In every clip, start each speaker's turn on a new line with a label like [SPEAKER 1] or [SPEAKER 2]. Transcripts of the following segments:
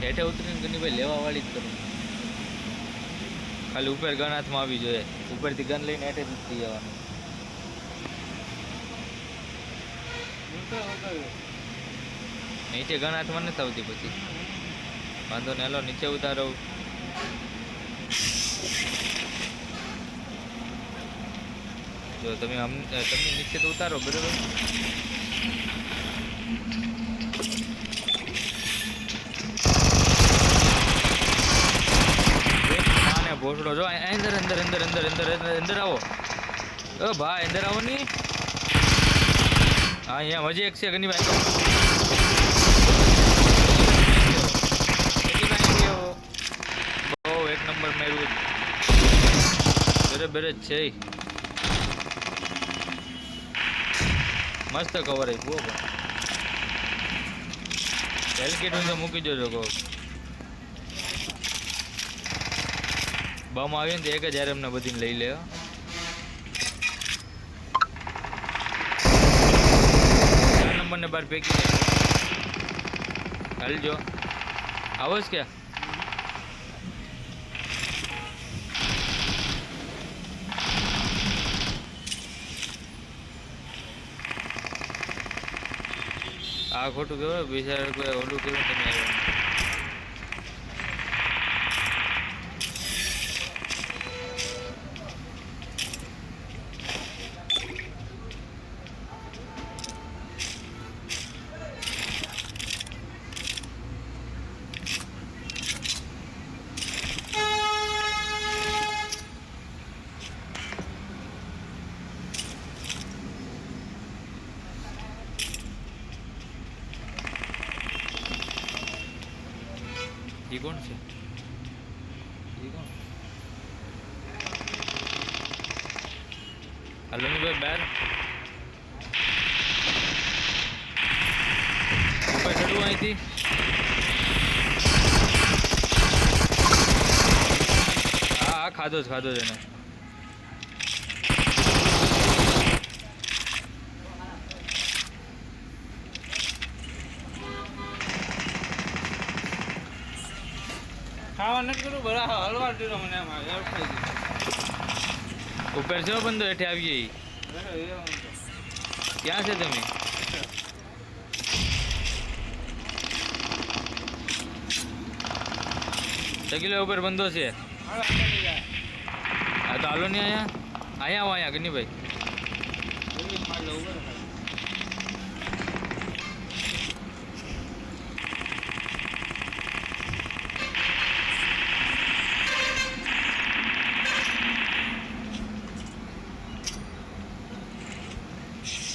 [SPEAKER 1] હેઠે ઉતરીને ગની ભાઈ લેવા વાળી જ કરું. ખાલી ઉપર ગન હાથમાં આવી જોઈએ. ઉપરથી ગન લઈને હેઠે જ ઉતરી જવાનું. નીચે ગન હાથમાં નથી આવતી પછી વાંધો ને. હાલો નીચે ઉતારો. જો તમે તમને નીચે તો ઉતારો બરાબર. ભોસડો જો અંદર અંદર અંદર અંદર અંદર અંદર આવો. ઓ ભાઈ અંદર આવો ની. હા અહીંયા હજી એક છે ઘણી ભાઈ. બહુ એક નંબર માર્યું. બરાબર જ છે. મસ્ત કવર આવી બહુ. હેલકેટ તો મૂકી દેજો કહો. બમ આવી ને તો એક જ યાર એમને બધીને લઈ લે. 4 નંબરને બાર ફેંકી દે. હાલજો આવો જ ક્યાં. આ ખોટું કહેવાય બિચારા કોઈ ઓલું કેવું તમે. ये कौन से ये कौन. हेलो भाई बैर ऊपर चढ़ू आई थी. हाँ खादो है ना. ઉપર જો બંધો હેઠે આવીએ. ક્યાં છે તમે. સગીલા ઉપર બંધો છે. હા તો હાલો નહીં અહીંયા આવો અહીંયા ગની ભાઈ.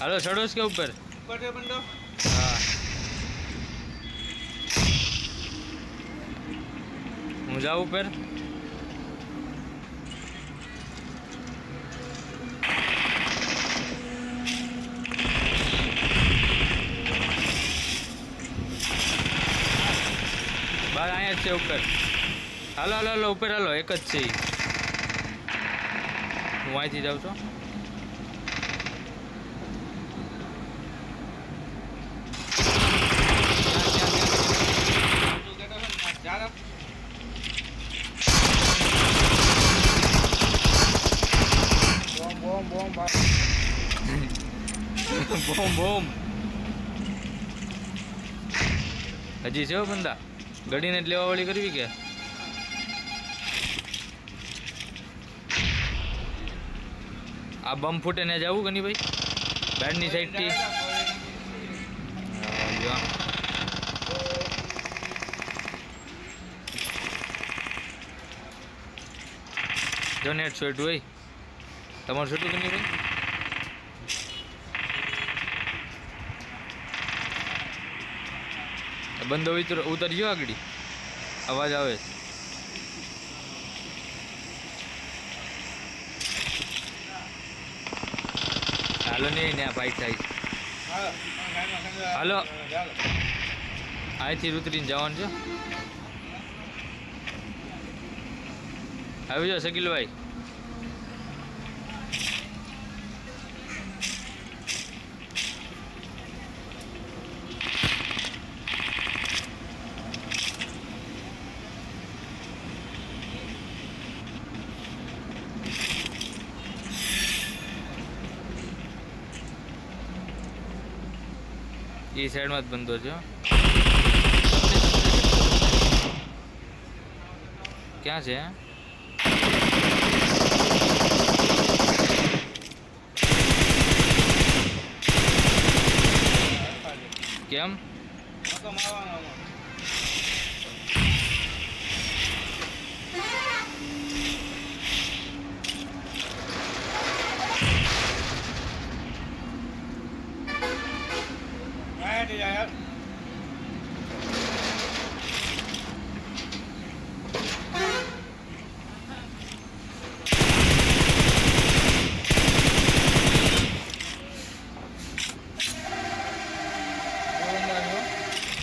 [SPEAKER 1] हेलो चढ़ो इसके ऊपर. हाँ હું જાઉં ઉપર. બાર અહીંયા જ છે ઉપર. હાલો હાલો હાલો ઉપર હાલો. એક જ છે. હું અહીંથી જાઉં છું. બોમ બોમ હજી છે બંદા. ગડીને જ લેવા વાળી કરવી કે. આ બમ ફૂટે ને જવું ગની ભાઈ બેડની સાઈડથી. જો નેટ શોટ હોય તમારું છોટું ગની ભાઈ. બંધો ઉતરજો આગળ. અવાજ આવે. હાલો નહીં ને ફાઈટ થાય. હાલો અહીંથી ઉતરીને જવાનું છે. આવી જાઓ શકીલભાઈ. એ સાઈડમાં જ બંધો છે હો. ક્યાં છે કેમ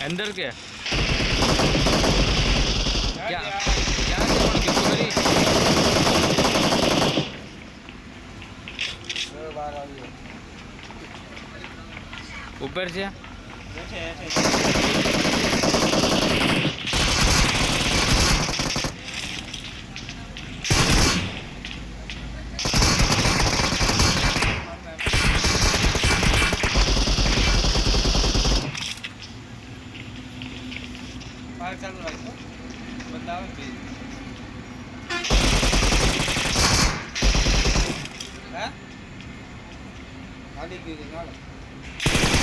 [SPEAKER 1] अंदर के क्या क्या किसको करी ऊपर से
[SPEAKER 2] ચાલુ રાખો બદલાવે બે હા ગાડી ગઈ ગાડી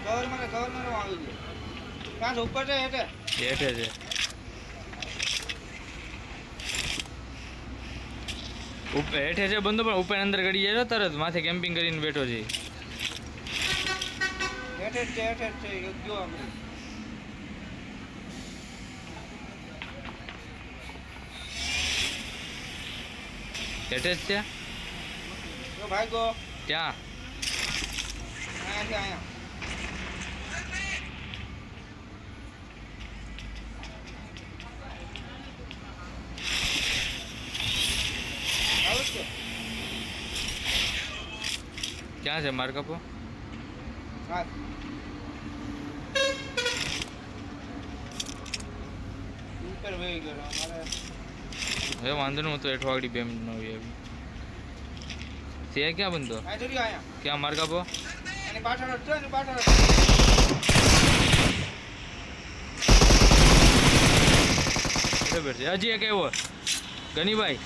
[SPEAKER 2] કવર મારે આવી ગયો કાં ઉપર છે હેઠે
[SPEAKER 1] હેઠે છે ઉપર હેઠે છે બંધો પણ ઉપર અંદર ગડી જાય તરત માથે કેમ્પિંગ કરીને બેઠો છે
[SPEAKER 2] હેઠે છે યોગ્ય આપણે
[SPEAKER 1] હેઠે જ છે
[SPEAKER 2] જો ભાઈ ગો
[SPEAKER 1] ક્યાં
[SPEAKER 2] અહીંયા
[SPEAKER 1] ક્યાં છે માર કપો
[SPEAKER 2] હા ઉપર વહી ગયો અમારે
[SPEAKER 1] હવે વાંધો નહીં હું તો એઠવાડી બે મિનિટ નો આવી છે ક્યાં બંધો
[SPEAKER 2] આ જોડી આયા
[SPEAKER 1] ક્યાં માર કપો
[SPEAKER 2] એની પાછળ હતો એની પાછળ
[SPEAKER 1] બરાબર છે હજી એક એવો ગનીભાઈ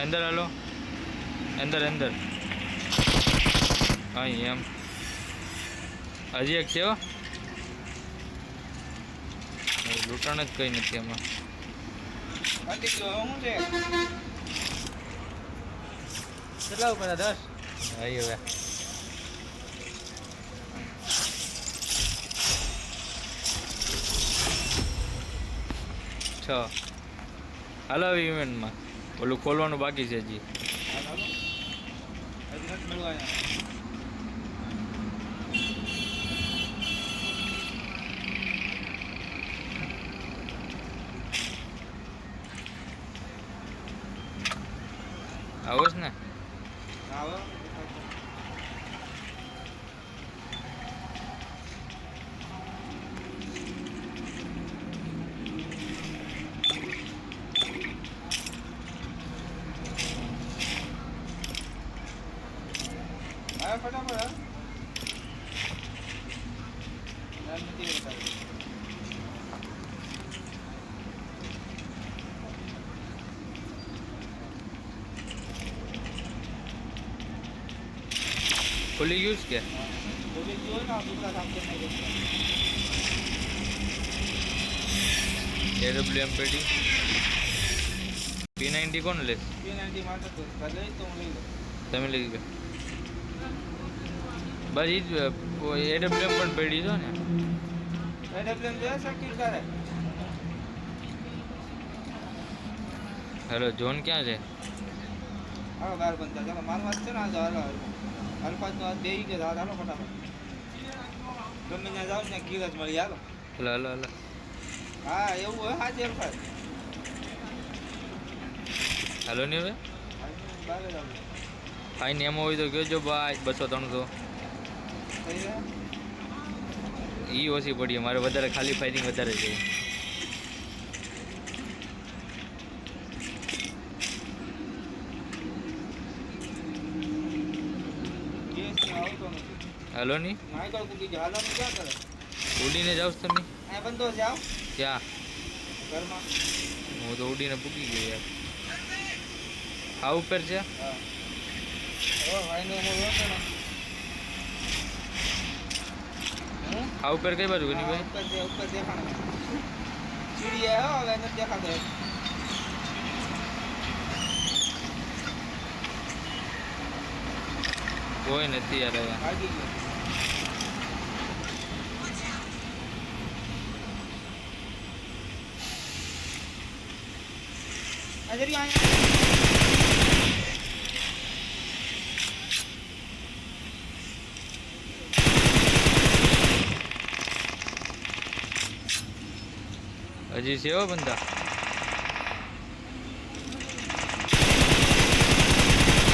[SPEAKER 1] અંદર હાલો અંદર અંદર અહીં એમ હજી એક છે લૂંટણ જ કઈ નથી એમાં
[SPEAKER 2] અંતિક હું છે કેટલા ઉપર 10
[SPEAKER 1] અહીં હવે હાલો ઇવેન્ટમાં ઓલું ખોલવાનું બાકી છે હજી આવો જ ને
[SPEAKER 2] ફટાફટ
[SPEAKER 1] ખુલી ગયું છે કે AWM પેટી P90 કોણ લે તમે લઈ ગયો બસ એ જ AWM પણ પેટી છો ને હેલો જોન ક્યાં છે
[SPEAKER 2] હાલો બહાર બનતા ચાલો માર વાત છે ને હાલો હાલો હાલ પાંચ નો બે કે હાલો ફટાફટ ગમે ત્યાં જાવ ત્યાં કીરજ મળી હાલો
[SPEAKER 1] હાલો હાલો હાલો
[SPEAKER 2] હા એવું હોય આજે એમ થાય
[SPEAKER 1] હાલો નહીં હવે
[SPEAKER 2] બહાર જ આવું
[SPEAKER 1] ફાઈન એમ હોય તો કહેજો ભાઈ 200-300 એ ઓછી પડી મારે વધારે ખાલી ફાયરિંગ વધારે છે હાલો ની
[SPEAKER 2] માઇકલ કૂકી ગયો હાલો ને ક્યાં કરે
[SPEAKER 1] ઉડીને જાવ છો તમે
[SPEAKER 2] અહીંયા બંધો છે આવ
[SPEAKER 1] ક્યાં
[SPEAKER 2] ઘરમાં
[SPEAKER 1] હું તો ઉડીને પૂકી ગયો યાર આ ઉપર છે
[SPEAKER 2] હા ઓ ભાઈનો હું રોતો ને
[SPEAKER 1] આ ઉપર કઈ બાજુ ગની ભાઈ
[SPEAKER 2] ઉપર દેખાણ સીડી હો હવે નથી દેખાતો
[SPEAKER 1] કોઈ નથી યાર હવે
[SPEAKER 2] ભાગી ગયો અજરી આયા
[SPEAKER 1] હજી છે હો બંદા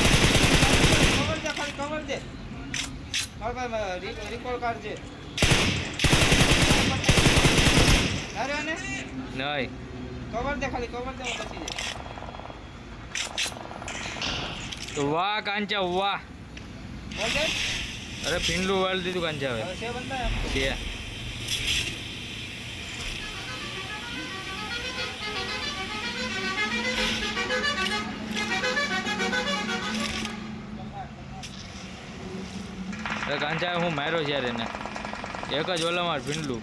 [SPEAKER 2] કવર દે ખાલી કવર દે મારા ભાઈ રિકોલ કાર્ડ છે અરે ને
[SPEAKER 1] નહીં
[SPEAKER 2] કવર દે ખાલી કવર દે પછી દે
[SPEAKER 1] વાહ કાંચા વાહ
[SPEAKER 2] બોલ દે
[SPEAKER 1] અરે પીંડલું વાળી દીધું કાંચા હવે
[SPEAKER 2] હવે છે બંદા
[SPEAKER 1] છે અરે કાંચા હું માર્યો છે યાર એને એક જ ઓલામાં પીંડલું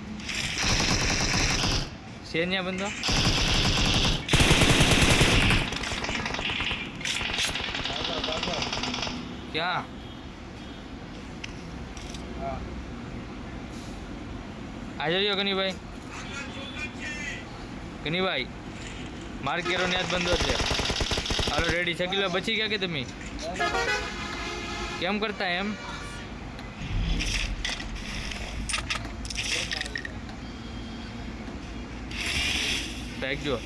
[SPEAKER 1] છે ત્યાં બંધો ક્યાં
[SPEAKER 2] હા
[SPEAKER 1] હાજર રહ્યો કનીભાઈ કનીભાઈ માર્કેરો ને યાદ બંધો છે હાલો રેડી 6 કિલો બચી ગયા કે તમે કેમ કરતા એમ ફેંકજો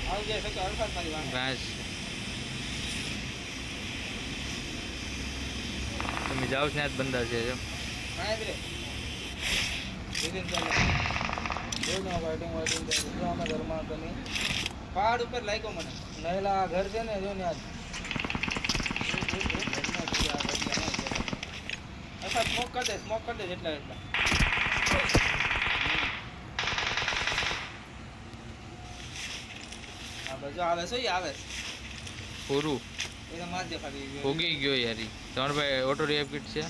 [SPEAKER 2] આવજે સકે હરકત મારી વાત
[SPEAKER 1] બસ તમે જાઓ ત્યાં જ બંધા છે જો
[SPEAKER 2] કાંઈ રે વિધિન ચાલે જોના વાઇટિંગ જો અમે ઘરમાં બની પહાડ ઉપર લાગ્યો મને નહેલા ઘર છે ને જો ને આજ અચ્છા સ્મોક કર દે જેટલા હા બસ જો આવે છે ઈ આવે
[SPEAKER 1] પૂરું
[SPEAKER 2] એને માર દે ખાલી
[SPEAKER 1] ઉગી ગયો યાર ઈ. તમારા ભાઈ ઓટો રિએપ કિટ છે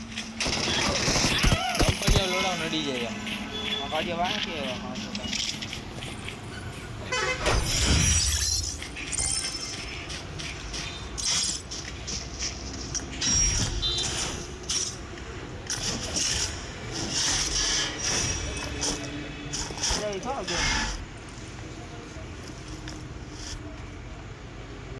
[SPEAKER 2] કંપનીઓ લોડાવ નડી જાય આ ગાડી વાહ કે Đây thoát được.